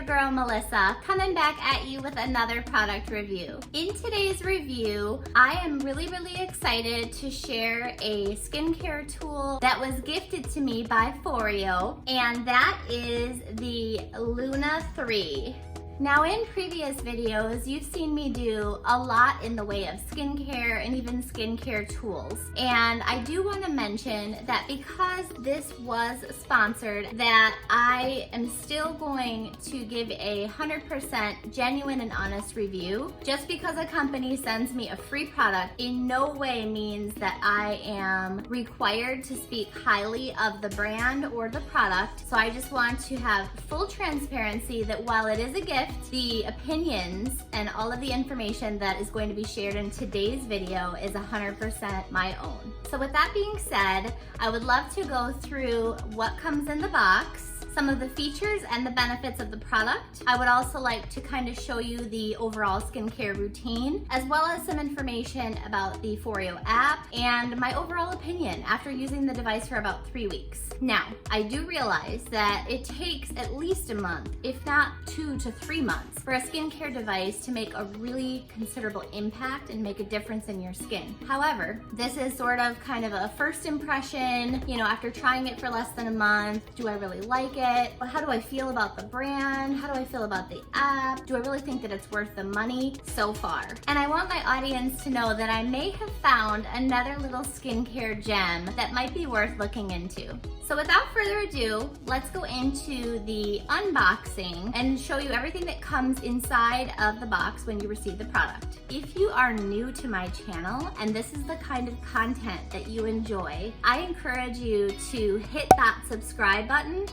girl Melissa, coming back at you with another product review. In today's review, I am really excited to share a skincare tool that was gifted to me by Foreo, and that is the Luna 3. Now, in previous videos, you've seen me do a lot in the way of skincare and even skincare tools. And I do want to mention that because this was sponsored, that I am still going to give a 100% genuine and honest review. Just because a company sends me a free product in no way means that I am required to speak highly of the brand or the product. So I just want to have full transparency that while it is a gift, the opinions and all of the information that is going to be shared in today's video is 100% my own. So with that being said, I would love to go through what comes in the box, some of the features and the benefits of the product. I would also like to kind of show you the overall skincare routine, as well as some information about the Foreo app and my overall opinion after using the device for about 3 weeks. Now, I do realize that it takes at least a month, if not 2 to 3 months, for a skincare device to make a really considerable impact and make a difference in your skin. However, this is sort of kind of a first impression, you know, after trying it for less than a month. Do I really like it? How do I feel about the brand? How do I feel about the app? Do I really think that it's worth the money so far? And I want my audience to know that I may have found another little skincare gem that might be worth looking into. So without further ado, let's go into the unboxing and show you everything that comes inside of the box when you receive the product. If you are new to my channel and this is the kind of content that you enjoy, I encourage you to hit that subscribe button.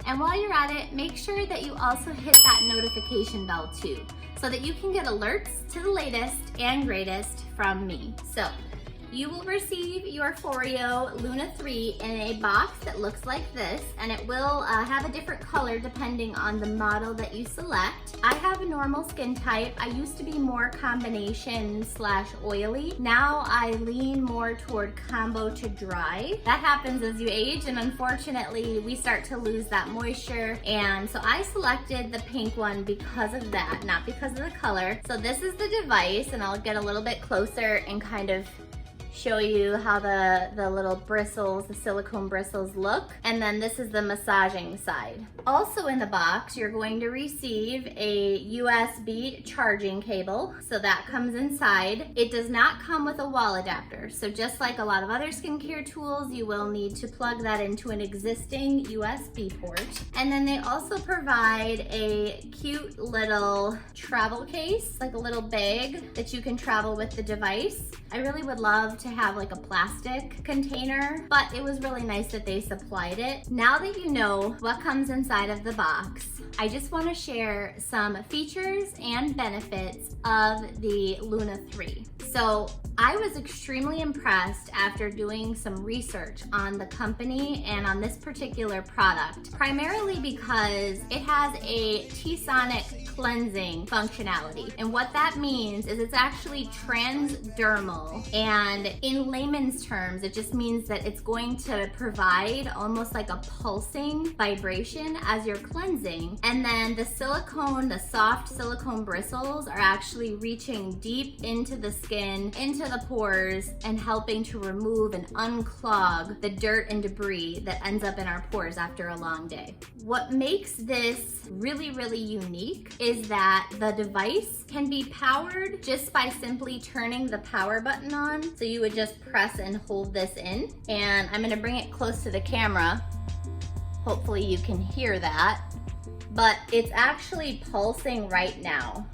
And while you're at it, make sure that you also hit that notification bell too, so that you can get alerts to the latest and greatest from me. So you will receive your Foreo Luna 3 in a box that looks like this, and it will have a different color depending on the model that you select. I have a normal skin type. I used to be more combination / oily. Now I lean more toward combo to dry. That happens as you age, and unfortunately we start to lose that moisture, and so I selected the pink one because of that, not because of the color. So this is the device, and I'll get a little bit closer and kind of show you how the little bristles, the silicone bristles look. And then this is the massaging side. Also in the box, you're going to receive a USB charging cable. So that comes inside. It does not come with a wall adapter. So just like a lot of other skincare tools, you will need to plug that into an existing USB port. And then they also provide a cute little travel case, like a little bag that you can travel with the device. I really would love to have like a plastic container, but it was really nice that they supplied it. Now that you know what comes inside of the box, I just want to share some features and benefits of the Luna 3. So I was extremely impressed after doing some research on the company and on this particular product, primarily because it has a T-Sonic cleansing functionality. And what that means is it's actually transdermal. And in layman's terms, it just means that it's going to provide almost like a pulsing vibration as you're cleansing. And then the silicone, the soft silicone bristles are actually reaching deep into the skin, into the pores, and helping to remove and unclog the dirt and debris that ends up in our pores after a long day. What makes this really unique is that the device can be powered just by simply turning the power button on. So you would just press and hold this in. And I'm gonna bring it close to the camera. Hopefully you can hear that. But it's actually pulsing right now.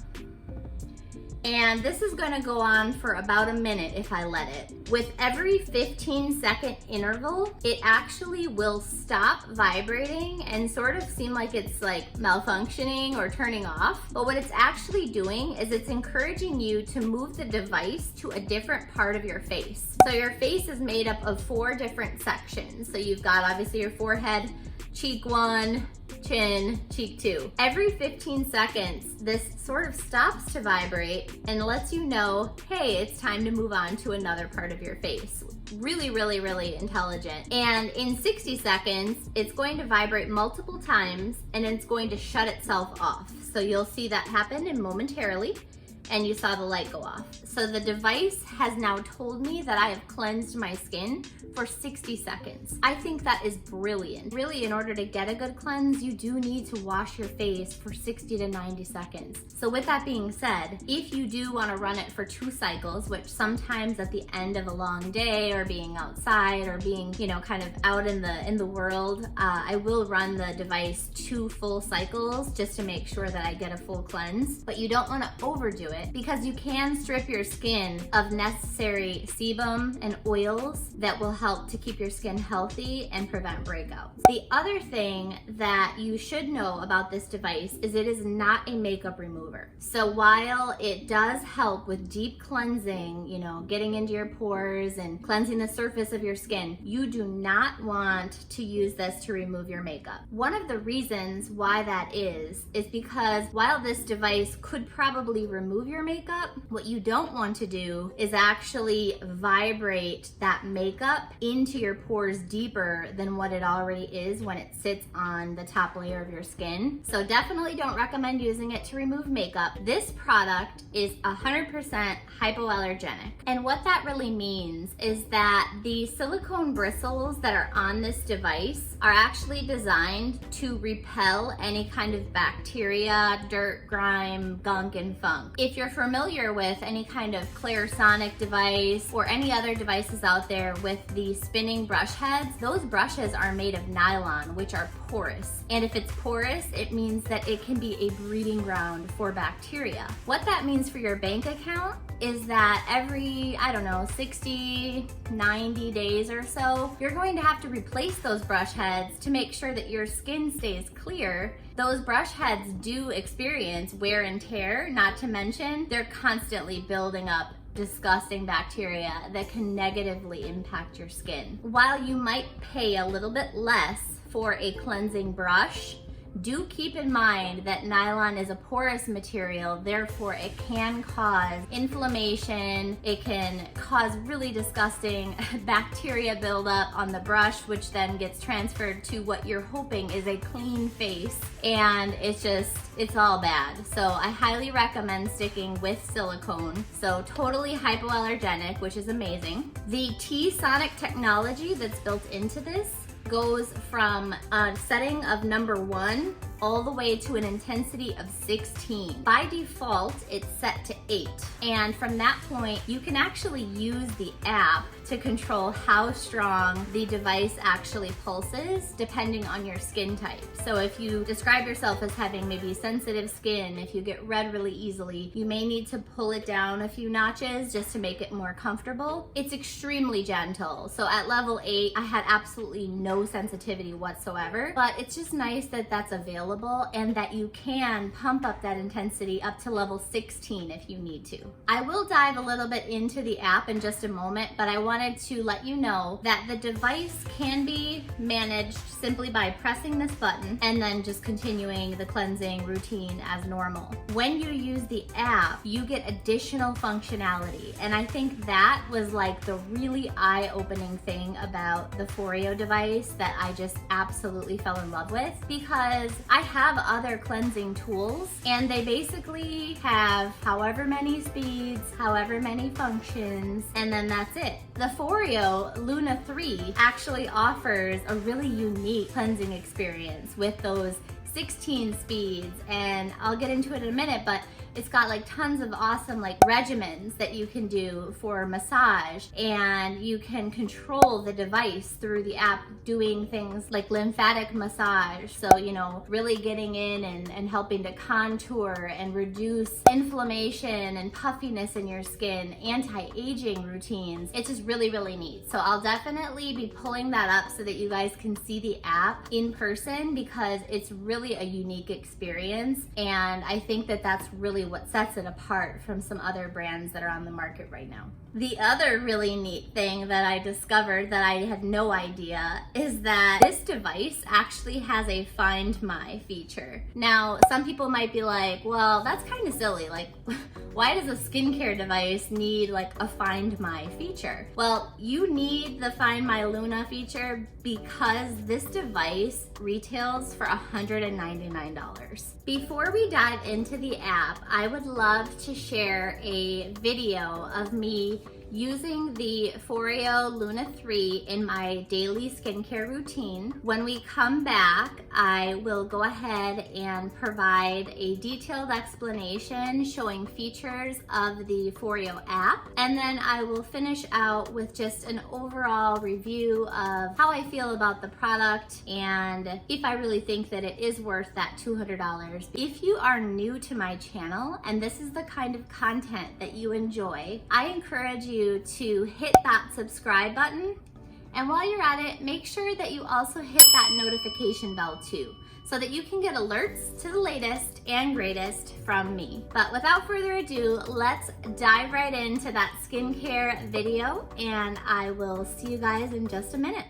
And this is gonna go on for about a minute if I let it. With every 15-second interval, it actually will stop vibrating and sort of seem like it's like malfunctioning or turning off. But what it's actually doing is it's encouraging you to move the device to a different part of your face. So your face is made up of 4 different sections. So you've got obviously your forehead, cheek 1, chin, cheek 2. Every 15 seconds, this sort of stops to vibrate and lets you know, hey, it's time to move on to another part of your face. Really, really, really intelligent. And in 60 seconds, it's going to vibrate multiple times and it's going to shut itself off. So you'll see that happen momentarily, and you saw the light go off. So the device has now told me that I have cleansed my skin for 60 seconds. I think that is brilliant. Really, in order to get a good cleanse, you do need to wash your face for 60 to 90 seconds. So with that being said, if you do want to run it for 2 cycles, which sometimes at the end of a long day or being outside or being, you know, kind of out in the world, I will run the device 2 full cycles just to make sure that I get a full cleanse. But you don't want to overdo it, because you can strip your skin of necessary sebum and oils that will help to keep your skin healthy and prevent breakouts. The other thing that you should know about this device is it is not a makeup remover. So while it does help with deep cleansing, you know, getting into your pores and cleansing the surface of your skin, you do not want to use this to remove your makeup. One of the reasons why that is because while this device could probably remove your makeup, what you don't want to do is actually vibrate that makeup into your pores deeper than what it already is when it sits on the top layer of your skin. So definitely don't recommend using it to remove makeup. This product is 100% hypoallergenic. And what that really means is that the silicone bristles that are on this device are actually designed to repel any kind of bacteria, dirt, grime, gunk, and funk. If you're familiar with any kind of Clarisonic device or any other devices out there with the spinning brush heads, those brushes are made of nylon, which are porous. And if it's porous, it means that it can be a breeding ground for bacteria. What that means for your bank account is that every, I don't know, 60, 90 days or so, you're going to have to replace those brush heads to make sure that your skin stays clear. Those brush heads do experience wear and tear, not to mention they're constantly building up disgusting bacteria that can negatively impact your skin. While you might pay a little bit less for a cleansing brush, do keep in mind that nylon is a porous material, therefore it can cause inflammation, it can cause really disgusting bacteria buildup on the brush, which then gets transferred to what you're hoping is a clean face, and it's all bad. So I highly recommend sticking with silicone. So totally hypoallergenic, which is amazing. The T-Sonic technology that's built into this goes from a setting of number 1 all the way to an intensity of 16. By default, it's set to 8. And from that point, you can actually use the app to control how strong the device actually pulses depending on your skin type. So if you describe yourself as having maybe sensitive skin, if you get red really easily, you may need to pull it down a few notches just to make it more comfortable. It's extremely gentle. So at level 8, I had absolutely no sensitivity whatsoever, but it's just nice that that's available and that you can pump up that intensity up to level 16 if you need to. I will dive a little bit into the app in just a moment, but I wanted to let you know that the device can be managed simply by pressing this button and then just continuing the cleansing routine as normal. When you use the app, you get additional functionality, and I think that was like the really eye-opening thing about the Foreo device that I just absolutely fell in love with, because I have other cleansing tools and they basically have however many speeds, however many functions, and then that's it. The Foreo Luna 3 actually offers a really unique cleansing experience with those 16 speeds, and I'll get into it in a minute, but it's got like tons of awesome like regimens that you can do for massage, and you can control the device through the app doing things like lymphatic massage. So, you know, really getting in and helping to contour and reduce inflammation and puffiness in your skin, anti-aging routines. It's just really, really neat. So I'll definitely be pulling that up so that you guys can see the app in person, because it's really a unique experience, and I think that that's really what sets it apart from some other brands that are on the market right now. The other really neat thing that I discovered that I had no idea is that this device actually has a Find My feature. Now, some people might be like, well, that's kind of silly. Like, why does a skincare device need like a Find My feature? Well, you need the Find My Luna feature because this device retails for $199. Before we dive into the app, I would love to share a video of me using the Foreo Luna 3 in my daily skincare routine. When we come back, I will go ahead and provide a detailed explanation showing features of the Foreo app, and then I will finish out with just an overall review of how I feel about the product and if I really think that it is worth that $200. If you are new to my channel and this is the kind of content that you enjoy, I encourage you to hit that subscribe button, and while you're at it, make sure that you also hit that notification bell too, so that you can get alerts to the latest and greatest from me. But without further ado, let's dive right into that skincare video, and I will see you guys in just a minute.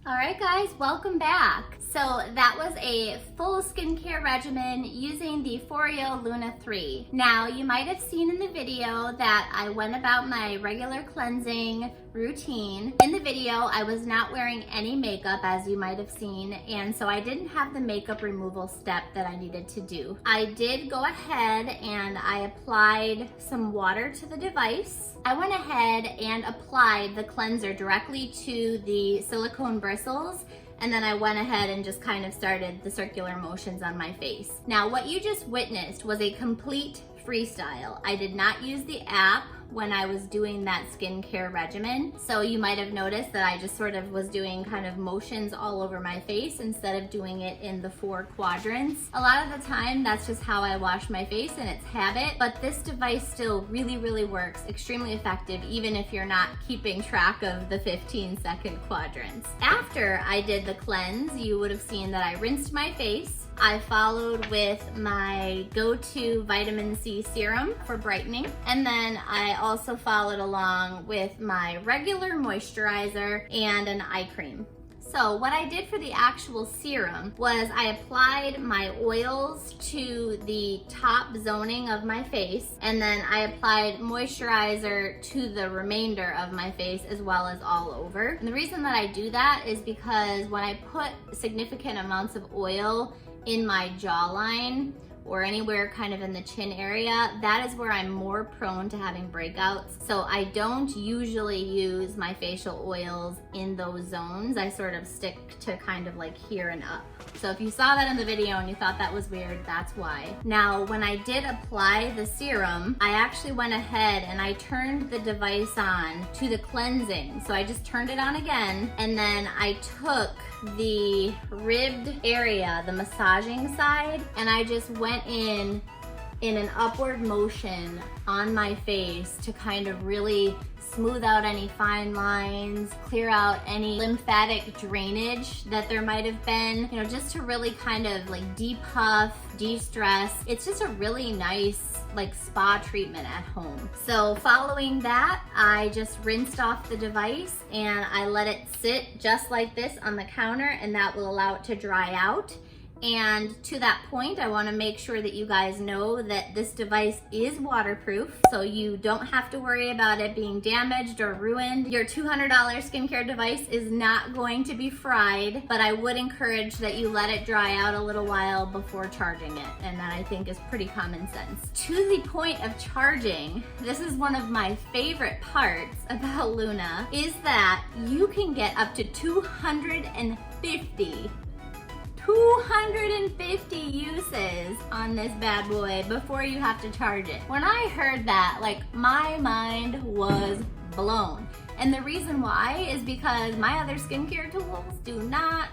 Alright guys, welcome back. So that was a full skincare regimen using the Foreo Luna 3. Now you might have seen in the video that I went about my regular cleansing routine. In the video, I was not wearing any makeup, as you might have seen, and so I didn't have the makeup removal step that I needed to do. I did go ahead and I applied some water to the device. I went ahead and applied the cleanser directly to the silicone bristles, and then I went ahead and just kind of started the circular motions on my face. Now, what you just witnessed was a complete freestyle. I did not use the app when I was doing that skincare regimen. So you might have noticed that I just sort of was doing kind of motions all over my face instead of doing it in the 4 quadrants. A lot of the time, that's just how I wash my face and it's habit, but this device still really works, extremely effective, even if you're not keeping track of the 15-second quadrants. After I did the cleanse, you would have seen that I rinsed my face. I followed with my go-to vitamin C serum for brightening, and then I also followed along with my regular moisturizer and an eye cream. So what I did for the actual serum was I applied my oils to the top zoning of my face, and then I applied moisturizer to the remainder of my face as well as all over. And the reason that I do that is because when I put significant amounts of oil in my jawline or anywhere kind of in the chin area, that is where I'm more prone to having breakouts. So I don't usually use my facial oils in those zones. I sort of stick to kind of like here and up. So if you saw that in the video and you thought that was weird, that's why. Now, when I did apply the serum, I actually went ahead and I turned the device on to the cleansing. So I just turned it on again, and then I took the ribbed area, the massaging side, and I just went in an upward motion on my face to kind of really smooth out any fine lines, clear out any lymphatic drainage that there might have been, you know, just to really kind of like depuff, de-stress. It's just a really nice like spa treatment at home. So following that, I just rinsed off the device and I let it sit just like this on the counter, and that will allow it to dry out. And to that point, I want to make sure that you guys know that this device is waterproof, so you don't have to worry about it being damaged or ruined. Your $200 skincare device is not going to be fried, but I would encourage that you let it dry out a little while before charging it, and that I think is pretty common sense. To the point of charging, this is one of my favorite parts about Luna, is that you can get up to 250 uses on this bad boy before you have to charge it. When I heard that, like, my mind was blown. And the reason why is because my other skincare tools do not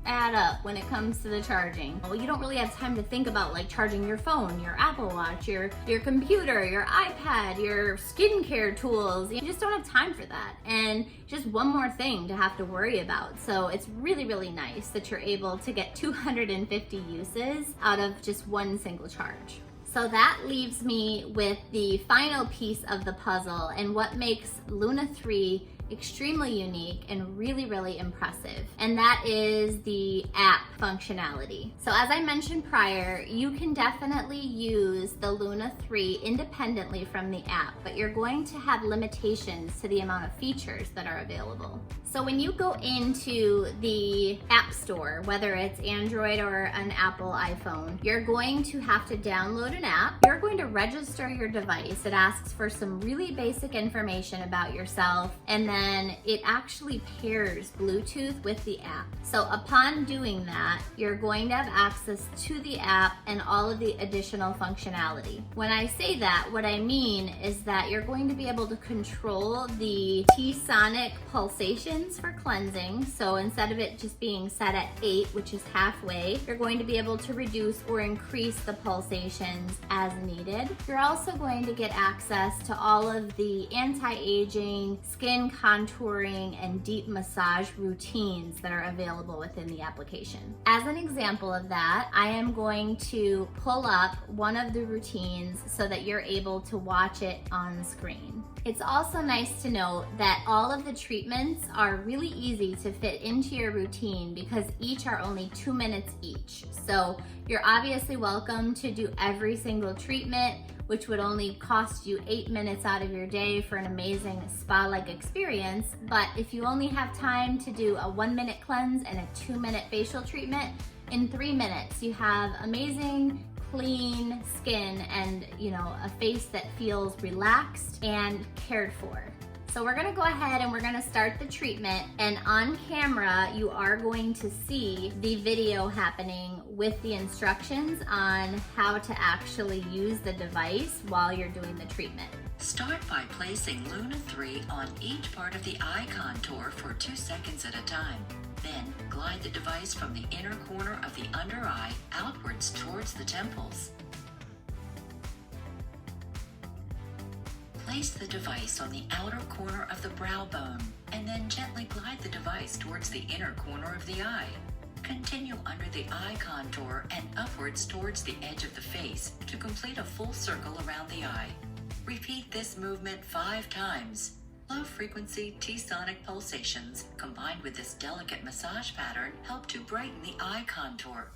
add up when it comes to the charging. Well, you don't really have time to think about like charging your phone, your Apple Watch, your computer, your iPad, your skincare tools. You just don't have time for that. And just one more thing to have to worry about. So it's really, really nice that you're able to get 250 uses out of just one single charge. So that leaves me with the final piece of the puzzle and what makes Luna 3 extremely unique and really, really impressive. And that is the app functionality. So as I mentioned prior, you can definitely use the Luna 3 independently from the app, but you're going to have limitations to the amount of features that are available. So when you go into the App Store, whether it's Android or an Apple iPhone, you're going to have to download an app. You're going to register your device. It asks for some really basic information about yourself, and then it actually pairs Bluetooth with the app. So upon doing that, you're going to have access to the app and all of the additional functionality. When I say that, what I mean is that you're going to be able to control the T-sonic pulsations for cleansing. So instead of it just being set at 8, which is halfway, you're going to be able to reduce or increase the pulsations as needed. You're also going to get access to all of the anti-aging, skin contouring, and deep massage routines that are available within the application. As an example of that, I am going to pull up one of the routines so that you're able to watch it on screen. It's also nice to note that all of the treatments are really easy to fit into your routine because each are only 2 minutes each. So you're obviously welcome to do every single treatment, which would only cost you 8 minutes out of your day for an amazing spa-like experience. But if you only have time to do a 1-minute cleanse and a 2-minute facial treatment, in 3 minutes you have amazing, clean skin and, you know, a face that feels relaxed and cared for. So we're gonna go ahead and we're gonna start the treatment, and on camera you are going to see the video happening with the instructions on how to actually use the device while you're doing the treatment. Start by placing Luna 3 on each part of the eye contour for 2 seconds at a time. Then glide the device from the inner corner of the under eye outwards towards the temples. Place the device on the outer corner of the brow bone, and then gently glide the device towards the inner corner of the eye. Continue under the eye contour and upwards towards the edge of the face to complete a full circle around the eye. Repeat this movement 5 times. Low-frequency T-sonic pulsations combined with this delicate massage pattern help to brighten the eye contour.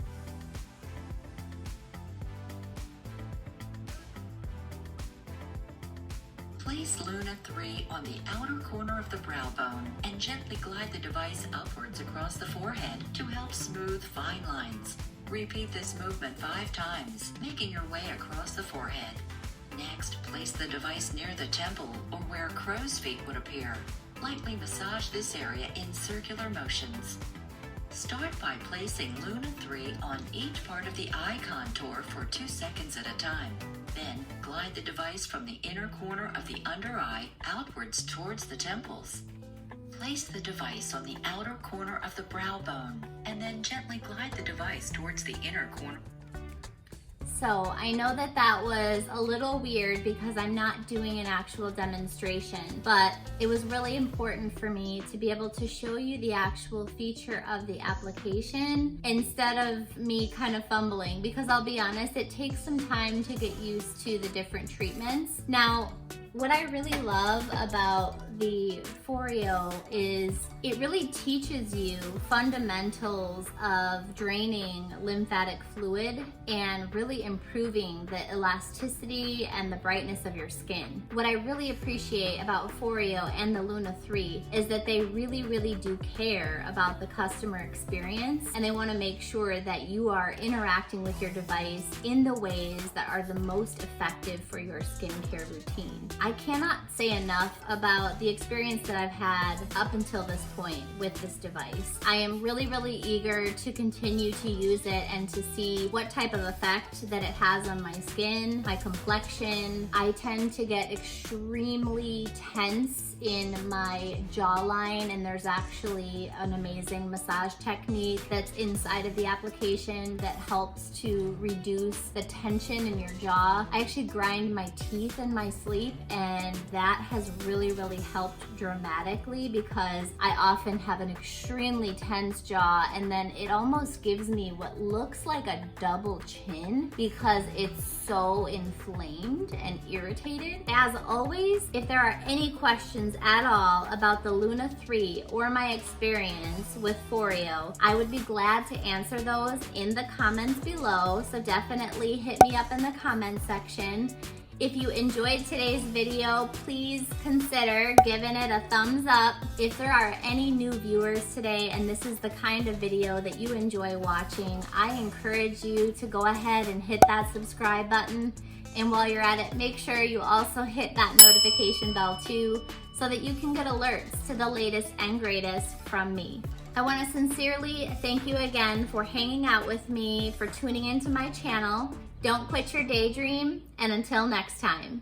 Place Luna 3 on the outer corner of the brow bone and gently glide the device upwards across the forehead to help smooth fine lines. Repeat this movement 5 times, making your way across the forehead. Next, place the device near the temple or where crow's feet would appear. Lightly massage this area in circular motions. Start by placing Luna 3 on each part of the eye contour for 2 seconds at a time. Then, glide the device from the inner corner of the under eye outwards towards the temples. Place the device on the outer corner of the brow bone, and then gently glide the device towards the inner corner. So I know that that was a little weird because I'm not doing an actual demonstration, but it was really important for me to be able to show you the actual feature of the application instead of me kind of fumbling, because I'll be honest, it takes some time to get used to the different treatments. Now, what I really love about the Foreo is it really teaches you fundamentals of draining lymphatic fluid and really improving the elasticity and the brightness of your skin. What I really appreciate about Foreo and the Luna 3 is that they really do care about the customer experience, and they want to make sure that you are interacting with your device in the ways that are the most effective for your skincare routine. I cannot say enough about the experience that I've had up until this point with this device. I am really eager to continue to use it and to see what type of effect that it has on my skin, my complexion. I tend to get extremely tense in my jawline, and there's actually an amazing massage technique that's inside of the application that helps to reduce the tension in your jaw. I actually grind my teeth in my sleep, and that has really helped dramatically because I often have an extremely tense jaw, and then it almost gives me what looks like a double chin because it's so inflamed and irritated. As always, if there are any questions at all about the Luna 3 or my experience with Foreo, I would be glad to answer those in the comments below, so definitely hit me up in the comment section. If you enjoyed today's video, please consider giving it a thumbs up. If there are any new viewers today and this is the kind of video that you enjoy watching, I encourage you to go ahead and hit that subscribe button. And while you're at it, make sure you also hit that notification bell too, so that you can get alerts to the latest and greatest from me. I want to sincerely thank you again for hanging out with me, for tuning into my channel. Don't quit your daydream, and until next time.